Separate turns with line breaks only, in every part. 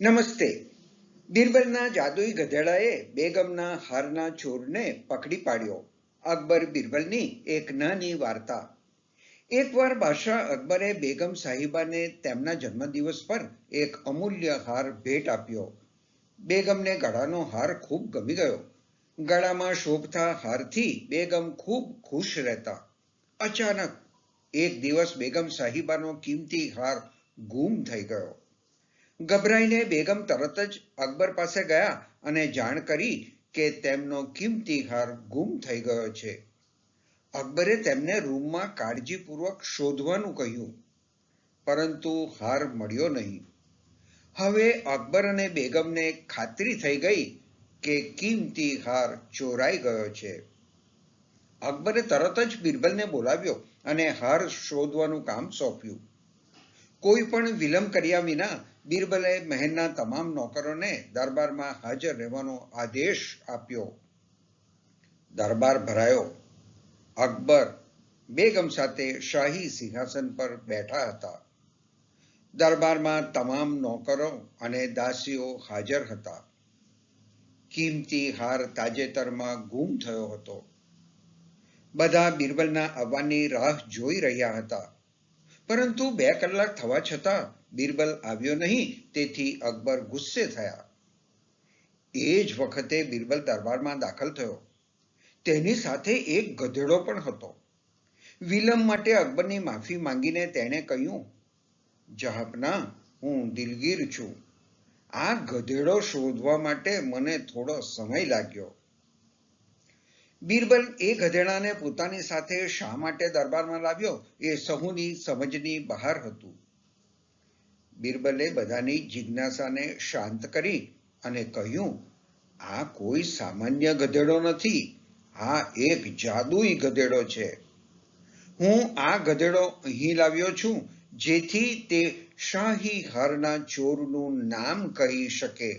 નમસ્તે. બિરબલના જાદુઈ ગધેડાએ બેગમના હારના ચોરને પકડી પાડ્યો. અકબર બિરબલની એક નાની વાર્તા. એકવાર બાદશાહ અકબરે બેગમ સાહિબાને તેમના જન્મદિવસ પર એક અમૂલ્ય હાર ભેટ આપ્યો. બેગમને ગળાનો હાર ખૂબ ગમી ગયો. ગળામાં શોભતા હારથી બેગમ ખૂબ ખુશ રહેતા. અચાનક એક દિવસ બેગમ સાહિબાનો કિંમતી હાર ગુમ થઈ ગયો. ગભરાઈને બેગમ તરત જ અકબર પાસે ગયા અને જાણ કરી કે તેમનો કિંમતી હાર ગુમ થઈ ગયો છે. અકબરે તેમને રૂમમાં કાળજીપૂર્વક શોધવાનું કહ્યું, પરંતુ હાર મળ્યો નહીં. હવે અકબર અને બેગમને ખાતરી થઈ ગઈ કે કિંમતી હાર ચોરાઈ ગયો છે. અકબરે તરત જ બિરબલને બોલાવ્યો અને હાર શોધવાનું કામ સોંપ્યું. કોઈ પણ વિલંબ કર્યા વિના બિરબલે મહેલના તમામ નોકરોને દરબારમાં હાજર રહેવાનો આદેશ આપ્યો. દરબાર ભરાયો. અકબર બેગમ સાથે શાહી સિંહાસન પર બેઠા હતા. દરબારમાં તમામ નોકરો અને દાસીઓ હાજર હતા. કિંમતી હાર તાજેતરમાં ગુમ થયો હતો. બધા બિરબલના આવવાની રાહ જોઈ રહ્યા હતા. પરંતુ 2 કલાક થવા છતાં બિરબલ આવ્યો નહીં, તેથી અકબર ગુસ્સે થયા. એ જ વખતે બિરબલ દરબારમાં દાખલ થયો. તેની સાથે એક ગધેડો પણ હતો. વિલંબ માટે અકબરની માફી માંગીને તેણે કહ્યું, જહાંપનાહ, હું દિલગીર છું. આ ગધેડો શોધવા માટે મને થોડો સમય લાગ્યો. બિરબલ એ ગધેડાને પોતાની સાથે શા માટે દરબારમાં લાવ્યો એ સહુની સમજની બહાર હતું. બિરબલે બધાની જિજ્ઞાસાને શાંત કરી અને કહ્યું, આ કોઈ સામાન્ય ગધેડો નથી. આ એક જાદુઈ ગધેડો છે. હું આ ગધેડો અહીં લાવ્યો છું જેથી તે શાહી હારના ચોરનું નામ કહી શકે.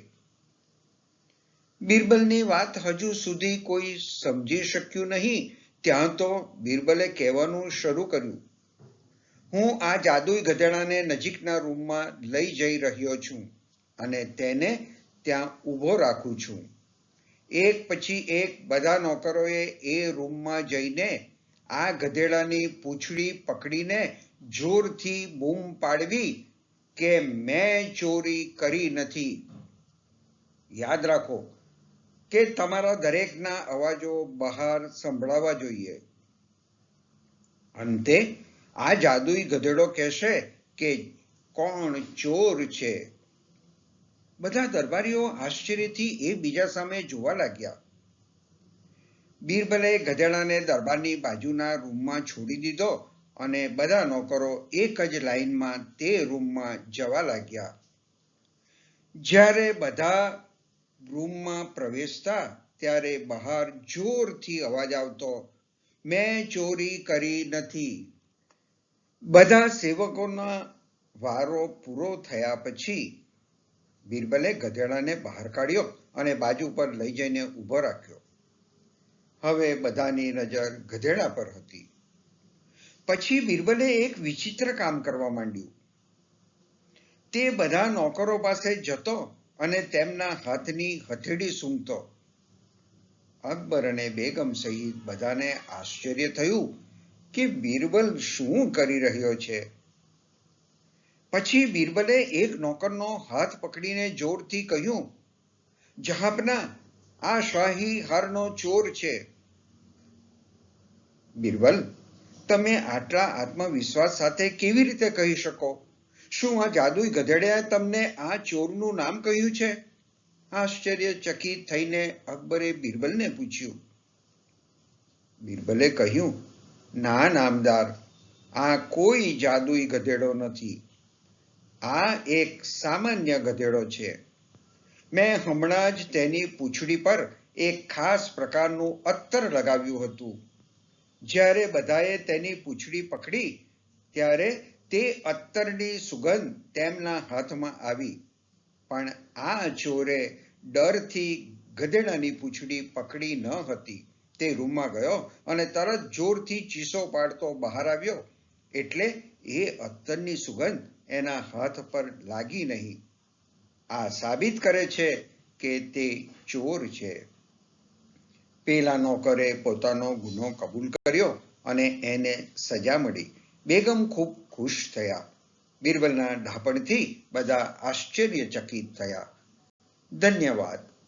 બિરબલની વાત હજુ સુધી કોઈ સમજી શક્યું નહીં ત્યાં તો બિરબલે કહેવાનું શરૂ કર્યું, હું આ જાદુઈ ગધેડાને નજીકના રૂમમાં લઈ જઈ રહ્યો છું અને તેને ત્યાં ઊભો રાખું છું. એક પછી એક બધા નોકરોએ એ રૂમમાં જઈને આ ગધેડાની પૂંછડી પકડીને જોરથી બૂમ પાડવી કે મેં ચોરી કરી નથી. યાદ રાખો કે તમારા દરેકના અવાજો બહાર સંભળાવા જોઈએ. અંતે આ જાદુઈ ગધેડો કહેશે કે કોણ ચોર છે. બધા દરબારીઓ આશ્ચર્યથી એકબીજા સામે જોવા લાગ્યા. બિરબલે ગધેડાને દરબારની બાજુના રૂમમાં છોડી દીધો અને બધા નોકરો એક જ લાઈનમાં તે રૂમમાં જવા લાગ્યા. જ્યારે બધા રૂમમાં પ્રવેશતા ત્યારે બહાર જોરથી અવાજ આવતો, મેં ચોરી કરી નથી. બધા સેવકોના વારો પૂરો થયા પછી બિરબલે ગધેડાને બહાર કાઢ્યો અને બાજુ પર લઈ જઈને ઊભો રાખ્યો. હવે બધાની નજર ગધેડા પર હતી. પછી બિરબલે એક વિચિત્ર કામ કરવા માંડ્યું. તે બધા નોકરો પાસે જતો અને તેમના હાથની હથેળી સૂંઘતો. અકબર અને બેગમ સહિત બધાને આશ્ચર્ય થયું કે બિરબલ શું કરી રહ્યો છે. પછી બિરબલે એક નોકરનો હાથ પકડીને જોરથી કહ્યું, જહાંપનાહ, આ શાહી હારનો ચોર છે. બિરબલ, તમે આટલા આત્મવિશ્વાસ સાથે કેવી રીતે કહી શકો? શું આ જાદુઈ ગધેડાએ તમને આ ચોરનું નામ કહ્યું છે? આશ્ચર્યચકિત થઈને અકબરે બિરબલને પૂછ્યું. બિરબલે કહ્યું, ના નામદાર, આ કોઈ જાદુઈ ગધેડો નથી. આ એક સામાન્ય ગધેડો છે. મેં હમણાં જ તેની પૂંછડી પર એક ખાસ પ્રકારનું અત્તર લગાવ્યું હતું. જ્યારે બધાએ તેની પૂંછડી પકડી ત્યારે તે અત્તરની સુગંધ તેમના હાથમાં આવી. પણ આ ચોરે ડરથી ગધેડાની પૂંછડી પકડી ન હતી. તે રૂમમાં ગયો અને તરત જોરથી ચીસો પાડતો બહાર આવ્યો. એટલે એ અત્તરની સુગંધ એના હાથ પર લાગી નહીં. આ સાબિત કરે છે કે તે ચોર છે. પેલા નોકરે પોતાનો ગુનો કબૂલ કર્યો અને એને સજા મળી. બેગમ ખૂબ ખુશ થયા. બિરબલના ઢાપણથી બધા આશ્ચર્યચકિત થયા. ધન્યવાદ.